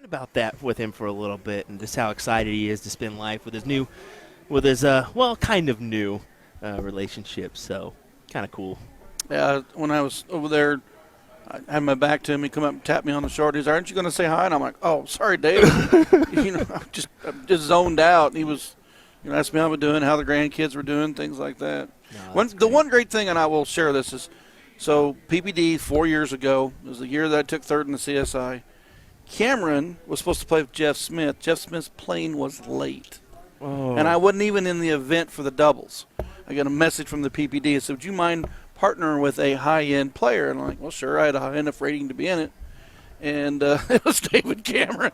about that with him for a little bit and just how excited he is to spend life with his kind of new relationship. So kind of cool. Yeah, when I was over there, I had my back to him. He come up and tap me on the shoulder. He's, "Aren't you going to say hi?" And I'm like, "Oh, sorry, Dave." I'm just zoned out. And he was, asked me how I'm doing, how the grandkids were doing, things like that. The one great thing, and I will share this, is so PPD 4 years ago, it was the year that I took third in the CSI. Cameron was supposed to play with Jeff Smith. Jeff Smith's plane was late. Oh. And I wasn't even in the event for the doubles. I got a message from the PPD. It said, "Would you mind partnering with a high-end player?" And I'm like, well, sure. I had a high enough rating to be in it. And it was David Cameron.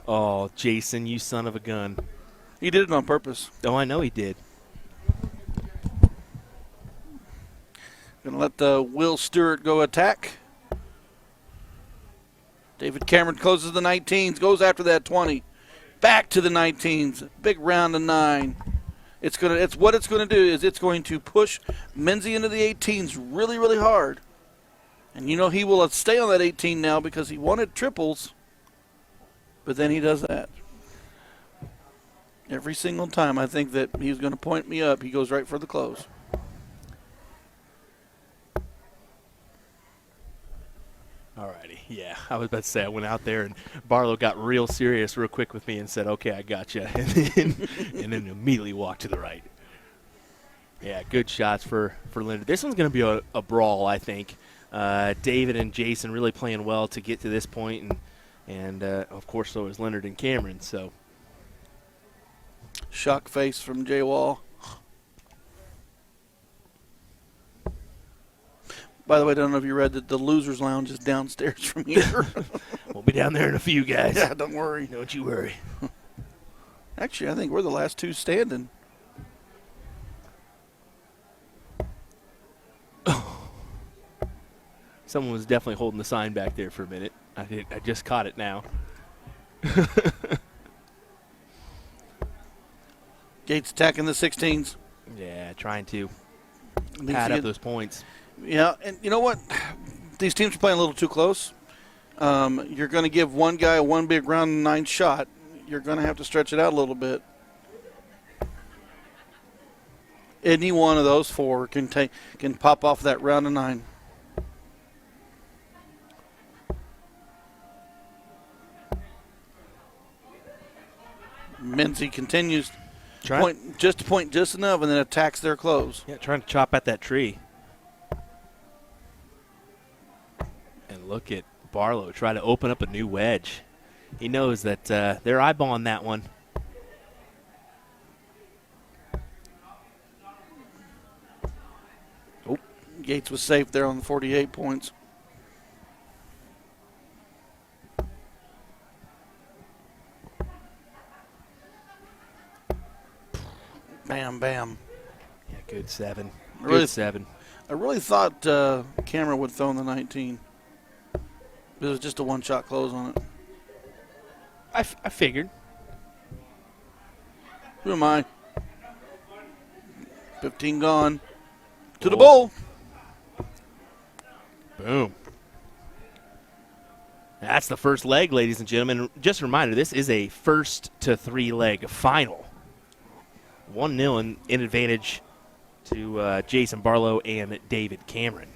Oh, Jason, you son of a gun. He did it on purpose. Oh, I know he did. Going to let the Will Stewart go attack. David Cameron closes the 19s, goes after that 20. Back to the 19s. Big round of 9. What it's going to do is it's going to push Menzies into the 18s really, really hard. And he will stay on that 18 now because he wanted triples. But then he does that. Every single time I think that he's going to point me up, he goes right for the close. Alrighty, yeah. I was about to say I went out there and Barlow got real serious real quick with me and said, "Okay, I got you," and then immediately walked to the right. Yeah, good shots for Leonard. This one's going to be a brawl, I think. David and Jayson really playing well to get to this point, and of course so is Leonard and Cameron. So shock face from Jay Wall. By the way, I don't know if you read that the Losers Lounge is downstairs from here. We'll be down there in a few, guys. Yeah, don't worry. Don't you worry. Actually, I think we're the last two standing. Someone was definitely holding the sign back there for a minute. I just caught it now. Gates attacking the 16s. Yeah, trying to pad up those points. Yeah, and you know what? These teams are playing a little too close. You're going to give one guy one big round 9 shot. You're going to have to stretch it out a little bit. Any one of those 4 can pop off that round of 9. Menzies continues to point just enough and then attacks their close. Yeah, trying to chop at that tree. And look at Barlow try to open up a new wedge. He knows that they're eyeballing that one. Oh, Gates was safe there on the 48 points. Bam, bam. Yeah, good 7. Really, 7. I really thought Cameron would throw in the 19. It was just a one-shot close on it. I figured. Who am I? 15 gone. To the bowl. Boom. That's the first leg, ladies and gentlemen. Just a reminder, this is a 1st to 3 leg final. 1-0 in advantage to Jayson Barlow and David Cameron.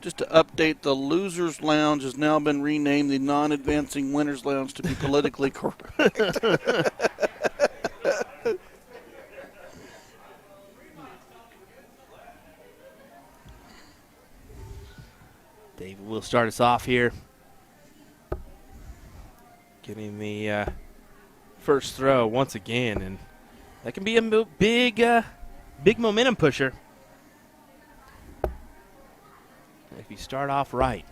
Just to update, the Losers Lounge has now been renamed the Non-Advancing Winners Lounge to be politically correct. David will start us off here. Getting the first throw once again, and that can be a big momentum pusher if you start off right.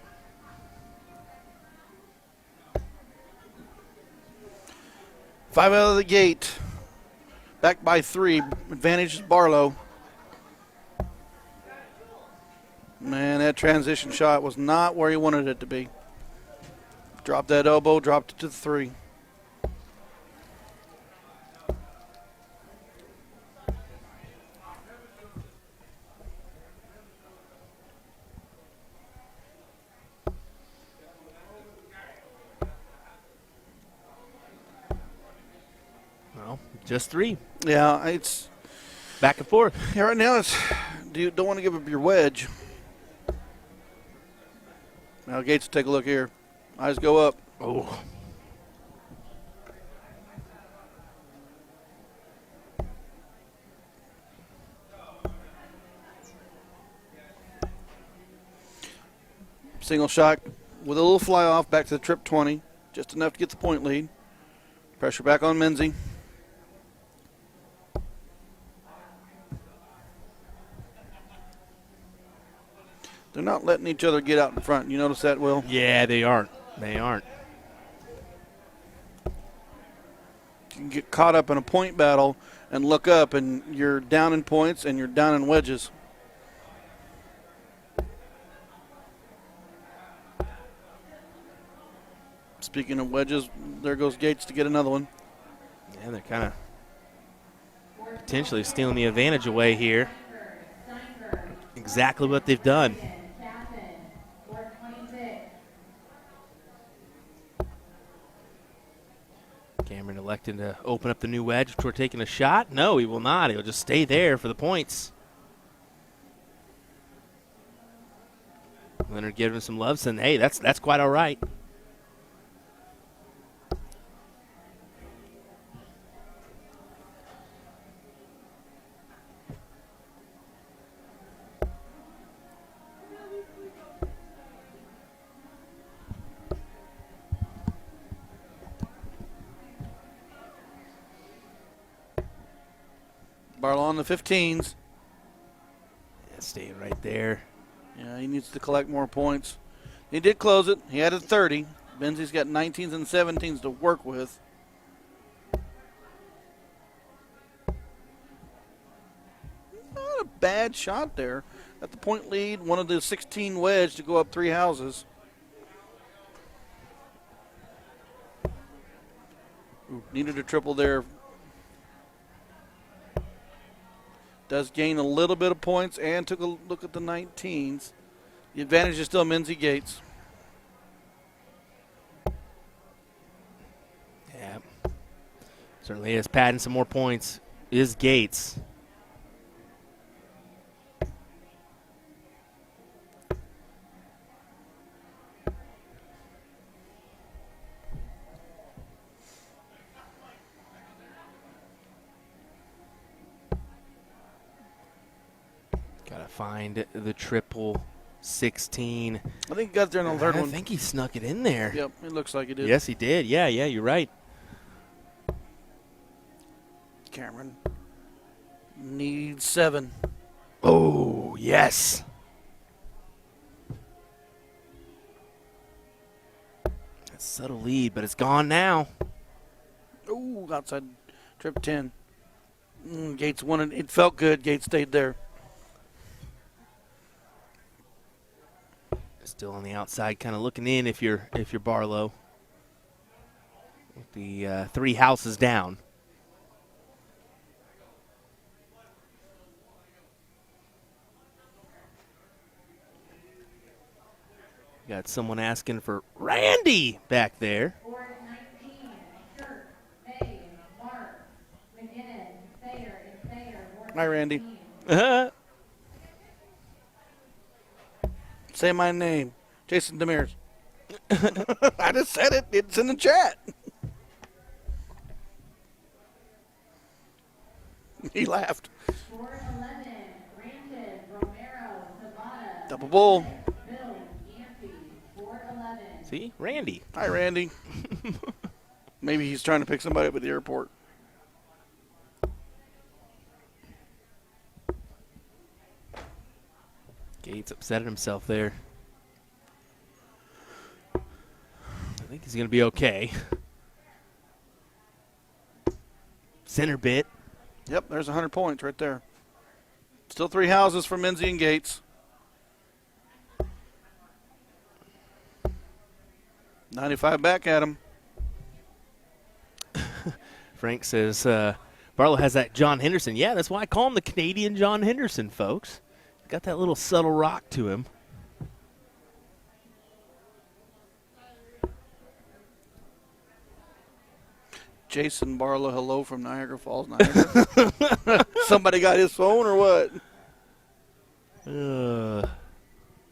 Five out of the gate. Back by 3. Advantage is Barlow. Man, that transition shot was not where he wanted it to be. Dropped that elbow, dropped it to the 3. Well, just 3. Yeah, it's Back and forth. yeah. Right now, don't want to give up your wedge. Now Gates, take a look here. Eyes go up. Oh. Single shot with a little fly off back to the trip 20. Just enough to get the point lead. Pressure back on Menzies. They're not letting each other get out in front. You notice that, Will? Yeah, they aren't. They aren't. You can get caught up in a point battle and look up, and you're down in points and you're down in wedges. Speaking of wedges, there goes Gates to get another one. Yeah, they're kind of potentially stealing the advantage away here. Exactly what they've done. Cameron electing to open up the new wedge before taking a shot. No, he will not. He'll just stay there for the points. Leonard giving him some love, saying, hey, that's quite all right. Barlow on the 15s. Yeah, staying right there. Yeah, he needs to collect more points. He did close it. He added 30. Menzies got 19s and 17s to work with. Not a bad shot there. At the point lead, one of the 16 wedge to go up 3 houses. Ooh, needed a triple there. Does gain a little bit of points and took a look at the 19s. The advantage is still Menzies Gates. Yeah. Certainly is. Padding some more points is Gates. Gotta find the triple 16. I think he got there on the third one. I think he snuck it in there. Yep, it looks like he did. Yes, he did. Yeah, you're right. Cameron needs 7. Oh, yes. That's a subtle lead, but it's gone now. Ooh, outside trip 10. Gates won it. It felt good. Gates stayed there. Still on the outside, kind of looking in if you're Barlow. With the 3 houses down. Got someone asking for Randy back there. Hi, Randy. Say my name. Jayson Demers. I just said it. It's in the chat. He laughed. Double bull. See? Randy. Hi, Randy. Maybe he's trying to pick somebody up at the airport. Gates upset at himself there. I think he's going to be okay. Center bit. Yep, there's 100 points right there. Still 3 houses for Menzies and Gates. 95 back at him. Frank says Barlow has that John Henderson. Yeah, that's why I call him the Canadian John Henderson, folks. Got that little subtle rock to him. Jayson Barlow, hello from Niagara Falls, Niagara. Somebody got his phone or what?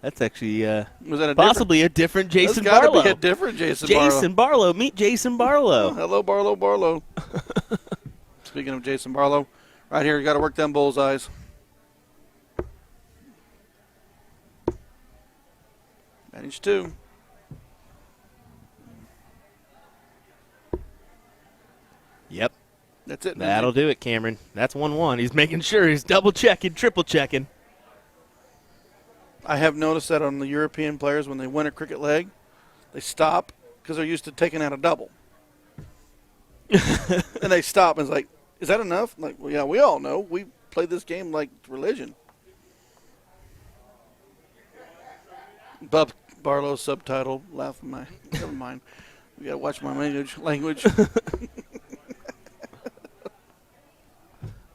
That's actually Was that possibly a different Jayson That's Barlow. got to be a different Jayson Barlow. Jayson Barlow. Meet Jayson Barlow. Oh, hello, Barlow. Speaking of Jayson Barlow, right here, you got to work them bullseyes. Manage 2. Yep. That's it. That'll do it, Cameron. That's 1-1. He's making sure he's double-checking, triple-checking. I have noticed that on the European players, when they win a cricket leg, they stop because they're used to taking out a double. And they stop and it's like, is that enough? Like, well, yeah, we all know. We play this game like religion. Bob Barlow's subtitle, laugh my, never mind. We got to watch my language.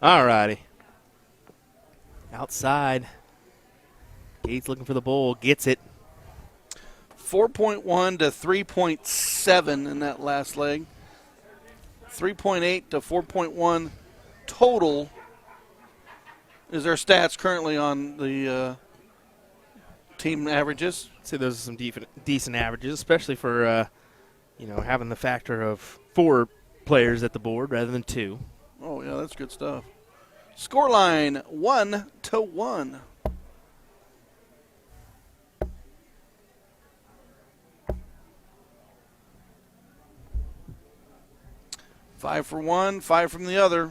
All righty. Outside. Gates looking for the bowl. Gets it. 4.1 to 3.7 in that last leg. 3.8 to 4.1 total is their stats currently on the team averages. I'd say those are some decent averages, especially for having the factor of 4 players at the board rather than 2. Oh yeah, that's good stuff. Scoreline 1-1. Five for one, 5 from the other.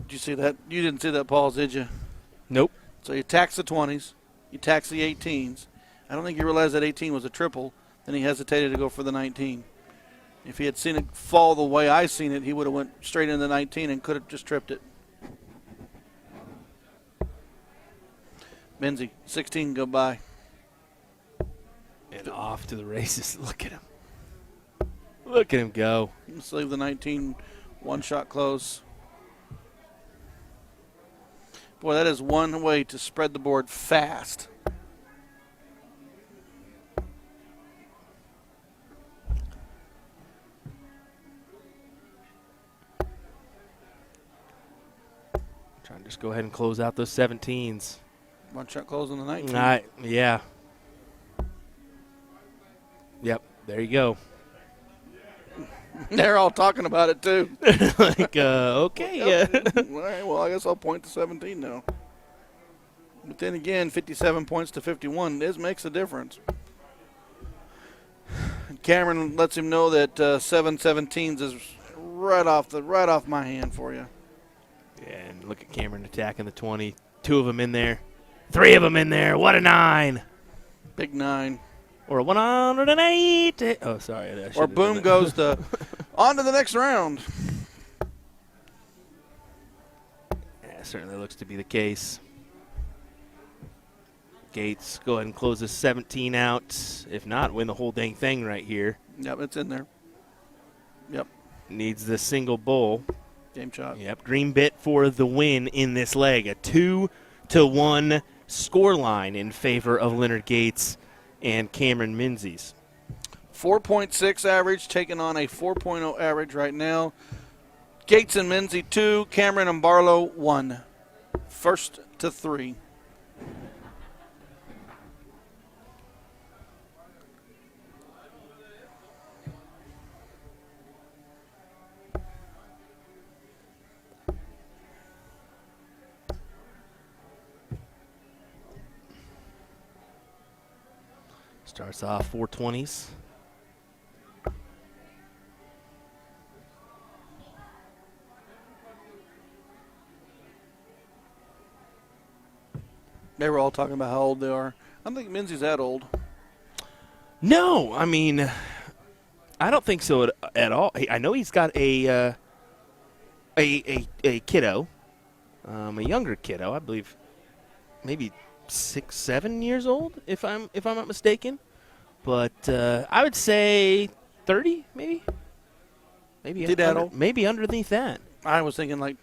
Did you see that? You didn't see that, Paul, did you? Nope. So you tax the 20s, you tax the 18s. I don't think he realized that 18 was a triple. Then he hesitated to go for the 19. If he had seen it fall the way I seen it, he would have went straight into the 19 and could have just tripped it. Menzies, 16 go by. And off to the races. Look at him. Look at him go. Let's leave the 19 one shot close. Boy, that is one way to spread the board fast. Trying to just go ahead and close out those 17s. One shot close on the 19. Yeah. Yep, there you go. They're all talking about it, too. Like, okay. All right, well, I guess I'll point to 17 now. But then again, 57 points to 51, this makes a difference. And Cameron lets him know that 7 17s is right off my hand for you. Yeah, and look at Cameron attacking the 20. 2 of them in there. 3 of them in there. What a 9. Big 9. Or a 108. Oh, sorry. Or boom goes to on to the next round. Yeah, certainly looks to be the case. Gates, go ahead and close this 17 out. If not, win the whole dang thing right here. Yep, it's in there. Yep. Needs the single bull. Game shot. Yep, green bit for the win in this leg. A 2-1 scoreline in favor of Leonard Gates and Cameron Menzies. 4.6 average, taking on a 4.0 average right now. Gates and Menzies 2, Cameron and Barlow 1. First to 3. Starts off 420s. They were all talking about how old they are. I don't think Menzies that old. No, I mean, I don't think so at all. I know he's got a kiddo, A younger kiddo, I believe, maybe 6, 7 years old, if I'm not mistaken. But I would say 30, maybe. Maybe underneath that. I was thinking I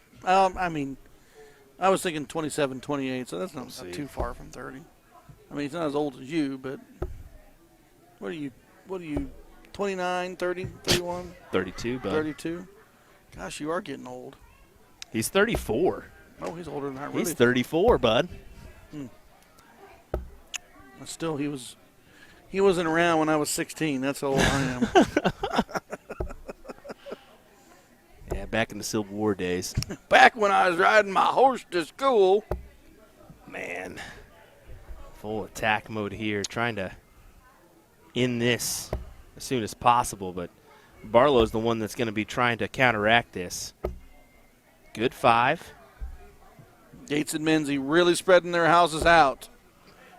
was thinking 27, 28, so that's not too far from 30. I mean, he's not as old as you, but what are you, 29, 30, 31? 32, bud. 32? Gosh, you are getting old. He's 34. Oh, he's older than I really. He's 34, bud. But still, he wasn't around when I was 16. That's how old I am. Yeah, back in the Civil War days. Back when I was riding my horse to school. Man, full attack mode here, trying to end this as soon as possible, but Barlow's the one that's going to be trying to counteract this. Good 5. Gates and Menzies really spreading their houses out,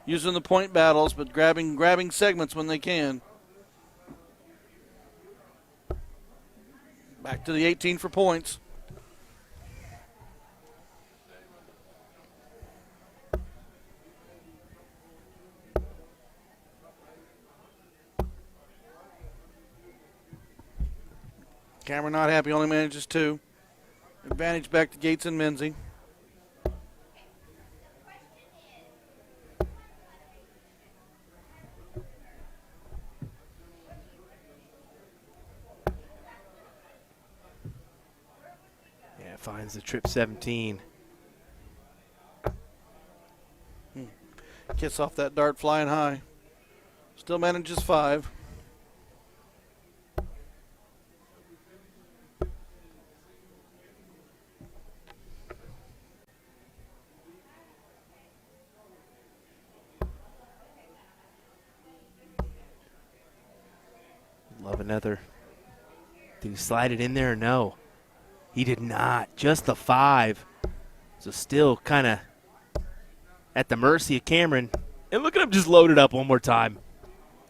using the point battles, but grabbing segments when they can. Back to the 18 for points. Cameron not happy, only manages 2. Advantage back to Gates and Menzies. Yeah, finds the trip 17. Gets off that dart flying high. Still manages 5. Love another. Did he slide it in there or no? He did not. Just the 5. So still kind of at the mercy of Cameron. And look at him just load it up one more time.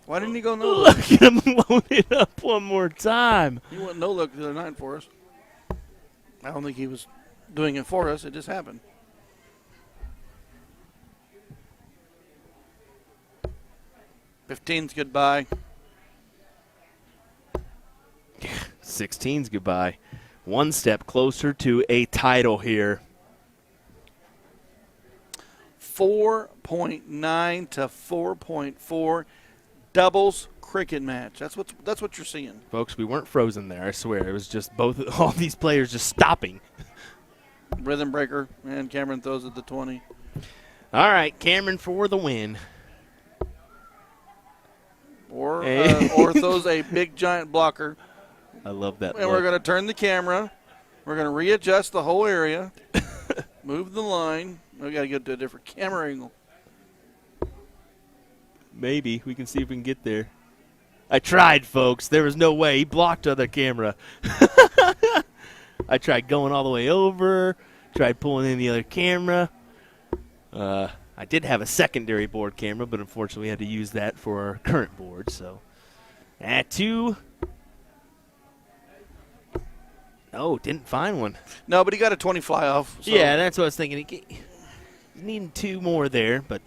Why didn't he go no Look look? at him load it up one more time. He went no look the other night for us. I don't think he was doing it for us. It just happened. $15's goodbye. 16's goodbye. One step closer to a title here. 4.9 to 4.4 doubles cricket match. That's what you're seeing. Folks, we weren't frozen there, I swear. It was just all these players just stopping. Rhythm breaker, and Cameron throws at the 20. All right, Cameron for the win. Or throws a big giant blocker. I love that. And we're going to turn the camera. We're going to readjust the whole area. Move the line. We got to get to a different camera angle. Maybe. We can see if we can get there. I tried, folks. There was no way. He blocked other camera. I tried going all the way over. Tried pulling in the other camera. I did have a secondary board camera, but unfortunately we had to use that for our current board. So, at 2. Oh, didn't find one. No, but he got a 20 fly off. So. Yeah, that's what I was thinking. He's needing 2 more there, but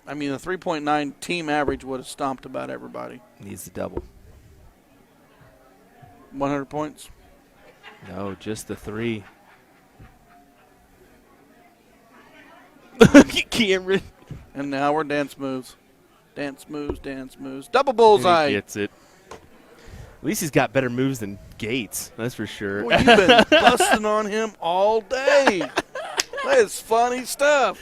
I mean, the 3.9 team average would have stomped about everybody. needs the double. 100 points. No, just the 3. Cameron. And now we're dance moves. Dance moves, dance moves. Double bullseye. He gets it. At least he's got better moves than Gates, that's for sure. Well, you've been busting on him all day. That is funny stuff.